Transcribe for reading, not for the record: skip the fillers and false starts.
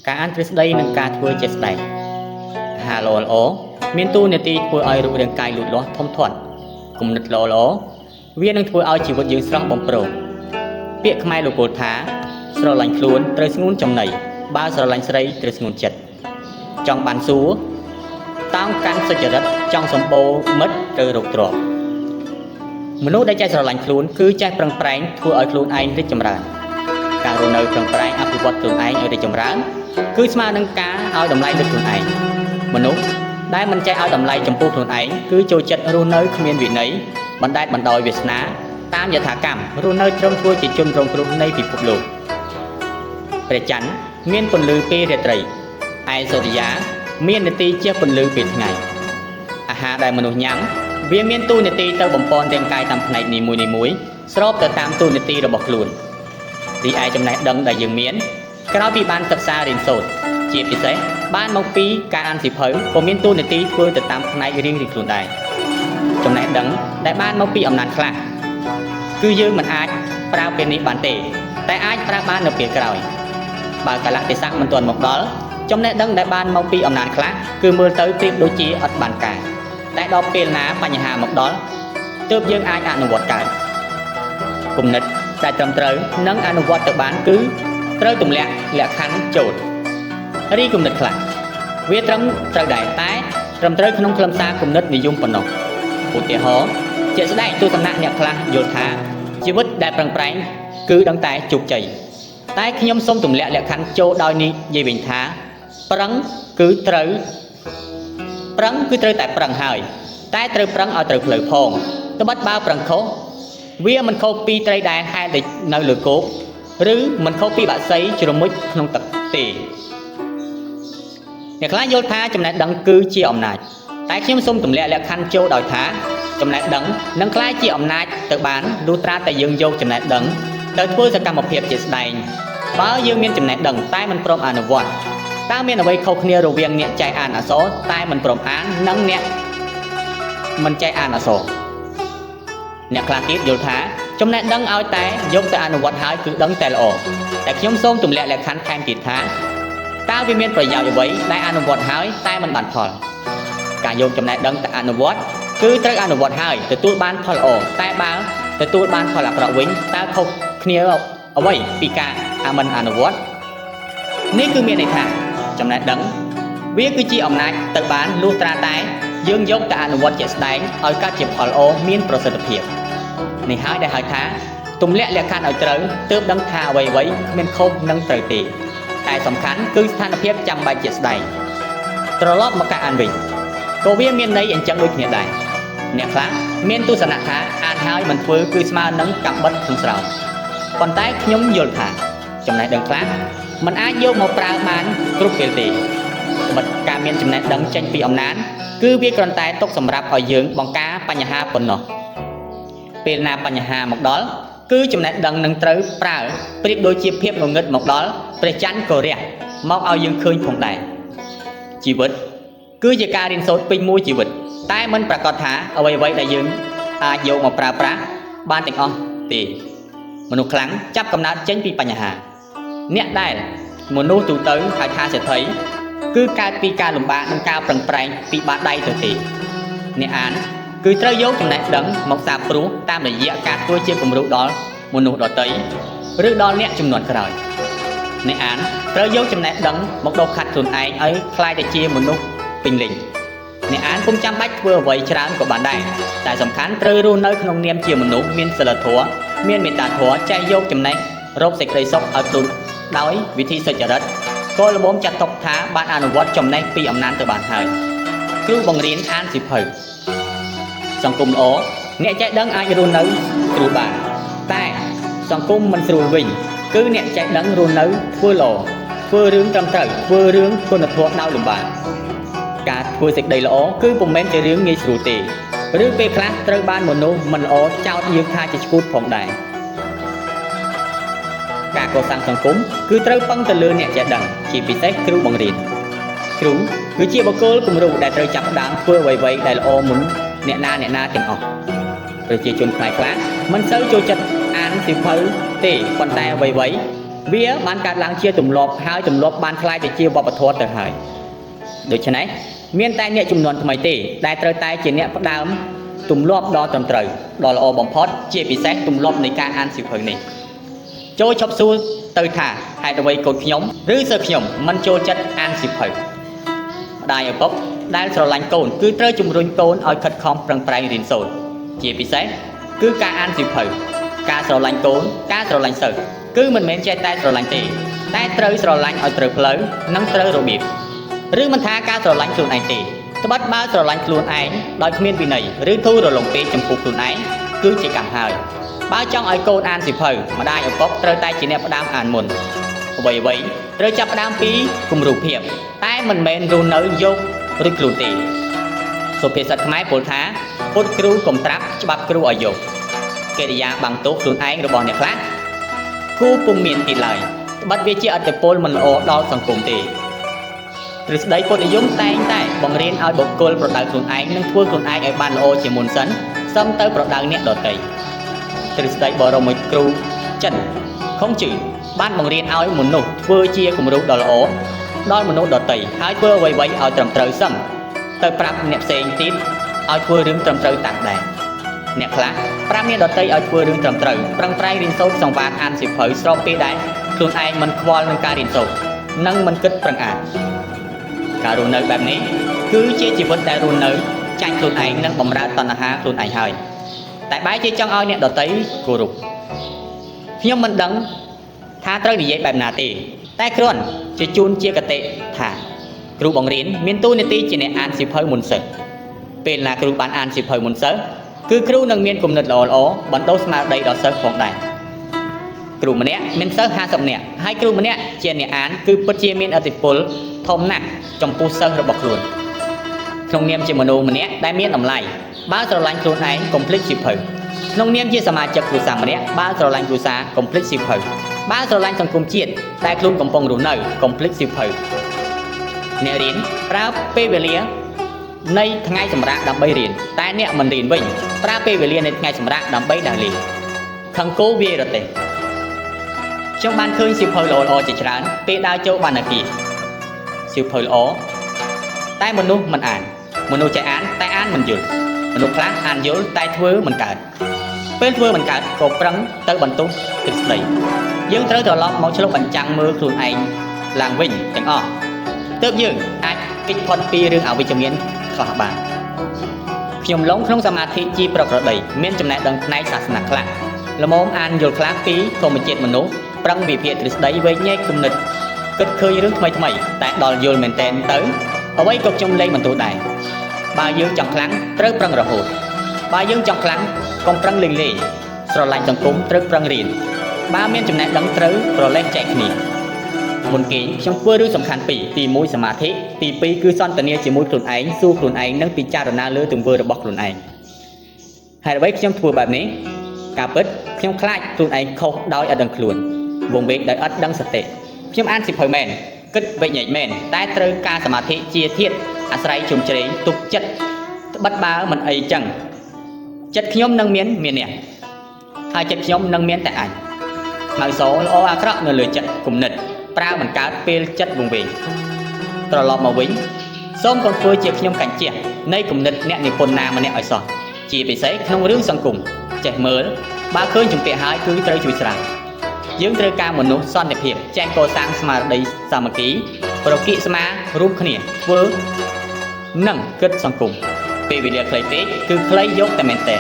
ការអានទ្រឹស្ដីនិងការធ្វើជាក់ស្ដែងអាហារល្អមានតួនាទីធ្វើឲ្យរូបរាងកាយលូតលាស់ធំធាត់គំនិតល្អវានឹងធ្វើឲ្យជីវិតយើងស្រស់បំព្រងពាក្យខ្មែរលោកពោលថាស្រឡាញ់ខ្លួនត្រូវស្ងួនចំណីបើស្រឡាញ់ស្រីត្រូវស្ងួនចិត្តចង់បានសួរតោងកាន់សុចរិតចង់សម្បូរមិត្តត្រូវរកទ្រព្យមនុស្សដែលចេះស្រឡាញ់ខ្លួនគឺចេះប្រឹងប្រែងធ្វើឲ្យខ្លួនឯងរីកចម្រើនការរស់នៅប្រឹងប្រែងអភិវឌ្ឍខ្លួនឯងឲ្យរីកចម្រើនគឺស្មើនឹងការឲ្យតម្លៃលើខ្លួនឯងមនុស្សដែលមិនចេះឲ្យតម្លៃចំពោះខ្លួនឯងគឺចូលចិត្តរស់នៅគ្មានវិន័យបណ្តែតបណ្ដោយវាសនាតាមយថាកម្មរស់នៅត្រឹមធ្វើជាជនរងគ្រោះនៃពិភពលោកព្រះច័ន្ទមានពន្លឺពេលរាត្រីឯសូរិយាមាននាទីជាពន្លឺពេលថ្ងៃអាហារដែលមនុស្សញ៉ាំវាមានតួនាទីទៅបំពន់រាងកាយតាមផ្នែកនីមួយៗស្របទៅតាមតួនាទីរបស់ខ្លួនរីឯចំណេះដឹងដែលយើងមានក្រោយពីបានសិក្សារៀនសូត្រជាពិសេសបានមកពីការអានសៀវភៅក៏មានតួនាទីធ្វើទៅតាមផ្នែករៀងៗខ្លួនដែរចំណេះដឹងដែលបានមកពីអំណាចខ្លះគឺយើងមិនអាចប្រើពេលនេះបានទេតែអាចប្រើបាននៅពេលក្រោយបើកលៈទេសៈមិនទាន់មកដល់ចំណេះដឹងដែលបានមកពីអំណាចខ្លះគឺមើលទៅប្រៀបដូចជាអត់បានការតែដល់ពេលណាបញ្ហាមកដល់ទើបយើងអាចអនុវត្តកើតគំនិតដែលត្រឹមត្រូវនិងអនុវត្តទៅបានគឺត្រូវទម្លាក់លក្ខខណ្ឌចូលរីគំនិតខ្លះវាត្រឹមត្រូវដែរតែត្រឹមត្រូវក្នុងខ្លឹមសារគំនិតនិយមប៉ុណ្ណោះឧទាហរណ៍ជាក់ស្ដែងទស្សនៈអ្នកខ្លះយល់ថាជីវិតដែលប្រឹងប្រែងគឺដឹងតែជោគជ័យតែខ្ញុំសូមទម្លាក់លក្ខខណ្ឌចូលដោយនិយាយវិញថាប្រឹងគឺត្រូវតែប្រឹងហើយតែត្រូវប្រឹងឲ្យត្រូវផ្លូវផងត្បិតបើប្រឹងខុសវាមិនខុសពីត្រីដែលហែលទៅនៅលើគោកឬមិនខុសពីបក្សីជ្រមុជក្នុងទឹកទេអ្នកខ្លះយល់ថាចំណេះដឹងគឺជាអំណាចតែខ្ញុំសូមទម្លាក់លក្ខខណ្ឌចូលដោយថាចំណេះដឹងនឹងក្លាយជាអំណាចទៅបានលុះត្រាតែយើងយកចំណេះដឹងទៅធ្វើសកម្មភាពជាស្ដែងបើយើងមានចំណេះដឹងតែមិនព្រមអនុវត្តតើមានអ្វីខុសគ្នារវាងអ្នកចេះអានអក្សរតែមិនព្រមអាននិងអ្នកមិនចេះអានអក្សរអ្នកខ្លះទៀតយល់ថាចំណេះដឹងឲ្យតែយកទៅអនុវត្តហើយគឺដឹងតែល្អតែខ្ញុំសូមទម្លាក់លក្ខខណ្ឌថែមទៀតថាតើវាមានប្រយោជន៍អ្វីដែលអនុវត្តហើយតែមិនបានផលការយកចំណេះដឹងទៅអនុវត្តគឺត្រូវអនុវត្តហើយទទួលបានផលល្អតែបើទទួលបានផលអាក្រក់វិញតើខុសគ្នាអ្វីពីការមិនអនុវត្តនេះគឺមានន័យថាចំណេះដឹងវាគឺជាអំណាចទៅបានលុះត្រាតែយើងយកទៅអនុវត្តជាក់ស្ដែងឲ្យកើតជាផលល្អមានប្រសិទ្ធភាពនេះហើយដែលហៅថាទម្លាក់លក្ខខណ្ឌឲ្យត្រូវទើបដឹងថាអ្វីគ្មានខុសនិងត្រូវទេតែសំខាន់គឺស្ថានភាពចាំបាច់ជាក់ស្ដែងត្រឡប់មកការអានវិញក៏វាមានន័យអញ្ចឹងដូចគ្នាដែរអ្នកខ្លះមានទស្សនៈថាអានហើយមិនធ្វើគឺស្មើនឹងកាំបិតក្នុងស្រោមប៉ុន្តែខ្ញុំយល់ថាចំណេះដឹងខ្លះมันអាចយកមកប្រើបានគ្រប់ពេលទេត្បិតការមានចំណេះដឹងចេញពីអំណាចគឺវាគ្រាន់តែទុកសម្រាប់ឲ្យយើងបង្ការបញ្ហាប៉ុណ្ណោះពេលណាបញ្ហាមកដល់គឺចំណេះដឹងនឹងត្រូវប្រើប្រៀបដូចជាភាពងងឹតមកដល់ព្រះច័ន្ទក៏រះមកឲ្យយើងឃើញផងដែរជីវិតគឺជាការរៀនសូត្រពេញមួយជីវិតតែមិនប្រកាសថាអ្វីដែលយើងអាចយកមកប្រើប្រាស់បានទាំងអស់ទេមនុស្សខ្លាំងចាប់កំណើតចេញពីបញ្ហាអ្នកដែលមនុស្សទូទៅហៅថាសេដ្ឋីគឺកើតពីការលំបាកនិងការប្រឹងប្រែងពីបាតដៃទៅទេអ្នកអានគឺត្រូវយកចំណេះដឹងមកសាបព្រោះតាមរយៈការធ្វើជាគំរូដល់មនុស្សដទៃឬដល់អ្នកចំនួនក្រោយអ្នកអានត្រូវយកចំណេះដឹងមកដុសខាត់ខ្លួនឯងឲ្យក្លាយទៅជាមនុស្សពេញលេញអ្នកអានពុំចាំបាច់ធ្វើអ្វីច្រើនក៏បានដែរតែសំខាន់ត្រូវរស់នៅក្នុងនាមជាមនុស្សមានសីលធម៌មានមេត្តាធម៌ចេះយកចំណេះរកសេចក្តីសុខឲ្យខ្លួនដោយវិធីសុចរិតក៏ល្មមចាត់ទុកថាបានអនុវត្តចំណេះពីអំណាចទៅបានហើយគ្រូបង្រៀនអានសៀវភៅសង្គមល្អអ្នកចេះដឹងអាចរស់នៅស្រួលបានតែសង្គមមិនស្រួលវិញគឺអ្នកចេះដឹងរស់នៅធ្វើល្អធ្វើរឿងត្រឹមត្រូវធ្វើរឿងគុណធម៌ដោយលំបាកការធ្វើសេចក្តីល្អគឺពុំមែនជារឿងងាយស្រួលទេឬពេលខ្លះត្រូវបានមនុស្សមិនល្អចោទយើងថាជាឆ្កួតផងដែរការកសាងសង្គមគឺត្រូវពឹងទៅលើអ្នកចេះដឹងជាពិសេសគ្រូបង្រៀនគ្រូគឺជាបុគ្គលគំរូដែលត្រូវចាប់ផ្ដើមធ្វើអ្វីដែលល្អមុនអ្នកណាទាំងអស់ប្រជាជនខ្មែរខ្លះមិនសូវចូលចិត្តអានសៀវភៅទេប៉ុន្តែអ្វី វាបានកាត់ឡើងជាទម្លាប់ហើយទម្លាប់បានคล้ายទៅជាវប្បធម៌ទៅហើយដូច្នេះមានតែអ្នកចំនួនថ្មីទេដែលត្រូវតែជាអ្នកផ្ដើមទម្លាប់ដ៏ត្រឹមត្រូវដ៏ល្អបំផុតជាពិសេសទម្លាប់នៃការអានសៀវភៅនេះចូលឈប់សួរទៅថាហេតុអ្វីកូនខ្ញុំឬសិស្សខ្ញុំមិនចូលចិត្តអានសៀវភៅម្ដាយឪពុកដែលស្រឡាញ់កូនគឺត្រូវជំរុញកូនឲ្យខិតខំប្រឹងប្រែងរៀនសូត្រជាពិសេសគឺការអានសៀវភៅការស្រឡាញ់កូនការស្រឡាញ់សិស្សគឺមិនមែនចេះតែស្រឡាញ់ទេតែត្រូវស្រឡាញ់ឲ្យត្រូវផ្លូវនិងត្រូវរបៀបឬមិនថាការស្រឡាញ់ខ្លួនឯងទេត្បិតបើស្រឡាញ់ខ្លួនឯងដោយគ្មានវិន័យឬធូររលុងពេកចំពោះខ្លួនឯងគឺជាកម្មហើយបើចង់ឲ្យកូនអានសៀវភៅម្ដាយឪពុកត្រូវតែជាអ្នកផ្ដើមអានមុនអ្វីត្រូវចាប់ផ្ដើមពីគំរូភាពតែមិនមែនរស់នៅយកឬខ្លួនទេសុភាសិតខ្មែរពោលថាពុតគ្រូកុំត្រាប់ច្បាប់គ្រូឲ្យយកកិរិយាបាំងទោសខ្លួនឯងរបស់អ្នកខ្លះគូពុំមានទីឡើយត្បិតវាជាអត្តពលមិនល្អដល់សង្គមទេទ្រឹស្ដីពុទ្ធនិយមតែងតែបង្រៀនឲ្យបុគ្គលប្រដៅខ្លួនឯងនិងធ្វើខ្លួនឯងឲ្យបានល្អជាមុនសិនសឹមទៅប្រដៅអ្នកដទៃទ្រឹស្ដីបរមគ្រូចិនខុងជឺបានបង្រៀនឲ្យមនុស្សធ្វើជាគំរូដ៏ល្អដល់មនុស្សដទៃហើយធ្វើអ្វីៗឲ្យត្រឹមត្រូវសឹមទៅប្រាប់អ្នកផ្សេងទៀតឲ្យធ្វើរឿងត្រឹមត្រូវតាមដែរអ្នកខ្លះប្រាប់អ្នកដទៃឲ្យធ្វើរឿងត្រឹមត្រូវប្រឹងប្រែងរៀនសូត្រសង្វាតអានសៀវភៅស្របពេលដែរខ្លួនឯងមិនខ្វល់នឹងការរៀនសូត្រនិងមិនគិតប្រឹងអានការរស់នៅបែបនេះគឺជាជីវិតដែលរស់នៅចាញ់ខ្លួនឯងនិងបំរើតណ្ហាខ្លួនឯងហើយតែបែរជាចង់ឲ្យអ្នកដទៃគោរពខ្ញុំមិនដឹងថាត្រូវនិយាយបែបណាទេតែគ្រាន់ជាជូនជាគតិថាគ្រូបង្រៀនមានតួនាទីជាអ្នកអានសៀវភៅមុនសិស្សពេលណាគ្រូបានអានសៀវភៅមុនសិស្សគឺគ្រូនឹងមានគំនិតល្អៗបណ្ដុះស្មារតីដល់សិស្សផងដែរគ្រូម្នាក់មានសិស្ស50នាក់ហើយគ្រូម្នាក់ជាអ្នកអានគឺពិតជាមានឥទ្ធិពលធំណាស់ចំពោះសិស្សរបស់ខ្លួនក្នុងនាមជាមនុស្សម្នាក់ដែលមានតម្លៃបើស្រឡាញ់ខ្លួនឯងកុំភ្លេចសៀវភៅក្នុងនាមជាសមាជិកគ្រួសារម្នាក់បើស្រឡាញ់គ្រួសារកុំភ្លេចសៀវភៅបើស្រឡាញ់សង្គមជាតិដែលខ្លួនកំពុងរស់នៅកុំភ្លេចសៀវភៅអ្នករៀនប្រើពេលវេលានៃថ្ងៃសម្រាកដើម្បីរៀនតែអ្នកមិនរៀនវិញប្រើពេលវេលានៃថ្ងៃសម្រាកដើម្បីដើរលេងខឹងគោវាយរទេះខ្ញុំបានឃើញសៀវភៅល្អៗជាច្រើនពេលដើរចូលបណ្ណាគារសៀវភៅល្អតែមនុស្សមិនអានមនុស្សចេះអានតែអានមិនយល់មនុស្សខ្លះអានយល់តែធ្វើមិនកើតពេលធ្វើមិនកើតក៏ប្រឹងទៅបន្ទោសទ្រឹស្ដីយើងត្រូវត្រឡប់មកឆ្លុះបញ្ចាំងមើលខ្លួនឯងឡើងវិញទាំងអស់ទើបយើងអាចគេចផុតពីរឿងអវិជ្ជមានខ្លះបានខ្ញុំឡងក្នុងសមាធិជាប្រក្រតីមានចំណេះដឹងផ្នែកសាសនាខ្លះល្មមអានយល់ខ្លះពីធម្មជាតិមនុស្សប្រឹងវិភាគទ្រឹស្ដីវែកញែកគំនិតគិតឃើញរឿងថ្មីតែដល់យល់មែនតែនទៅអ្វីក៏ខ្ញុំលែងបន្ទោសដែរបើយើងចង់ខ្លាំងត្រូវប្រឹងរហូតបើយើងចង់ខ្លាំងកុំប្រឹងលេងស្រឡាញ់សង្គមត្រូវប្រឹងរៀនបើមានចំណេះដឹងត្រូវប្រឡែងចែកគ្នាមុនគេខ្ញុំធ្វើរឿងសំខាន់ពីរទី1សមាធិទី2គឺសន្ទនាជាមួយខ្លួនឯងសួរខ្លួនឯងនិងពិចារណាលើទង្វើរបស់ខ្លួនឯងហេតុអ្វីខ្ញុំធ្វើបែបនេះការពិតខ្ញុំខ្លាចខ្លួនឯងខុសដោយអត់ដឹងខ្លួនវង្វេងដោយអត់ដឹងសតិខ្ញុំអានសៀវភៅមែនគិតវិញ្ញាណមែនតែត្រូវការសមាធិជាធាតុអាស្រ័យជ្រុំជ្រែងទុកចិត្តត្បិតបើមិនអីចឹងចិត្តខ្ញុំនឹងមានអ្នកហើយចិត្តខ្ញុំនឹងមានតែអញខ្មៅសល្អអាក្រក់នៅលើចិត្តគំនិតប្រើមិនកើតពេលចិត្តវង្វេងត្រឡប់មកវិញសូមកុំធ្វើជាខ្ញុំកាញ់ជះនៃគំនិតអ្នកនិពន្ធណាម្នាក់ឲ្យសោះជាពិសេសក្នុងរឿងសង្គមចេះមើលបើឃើញជំពាក់ហើយគឺត្រូវជួយស្រាវយើងត្រូវការមនុស្សសន្តិភាពចេះកសាងស្មារតីសាមគ្គីប្រគិស្មារួមគ្នាធ្វើនិងគិតសង្គមពេលវេលាខ្លីពេកគឺខ្លីយកតែមែនតើ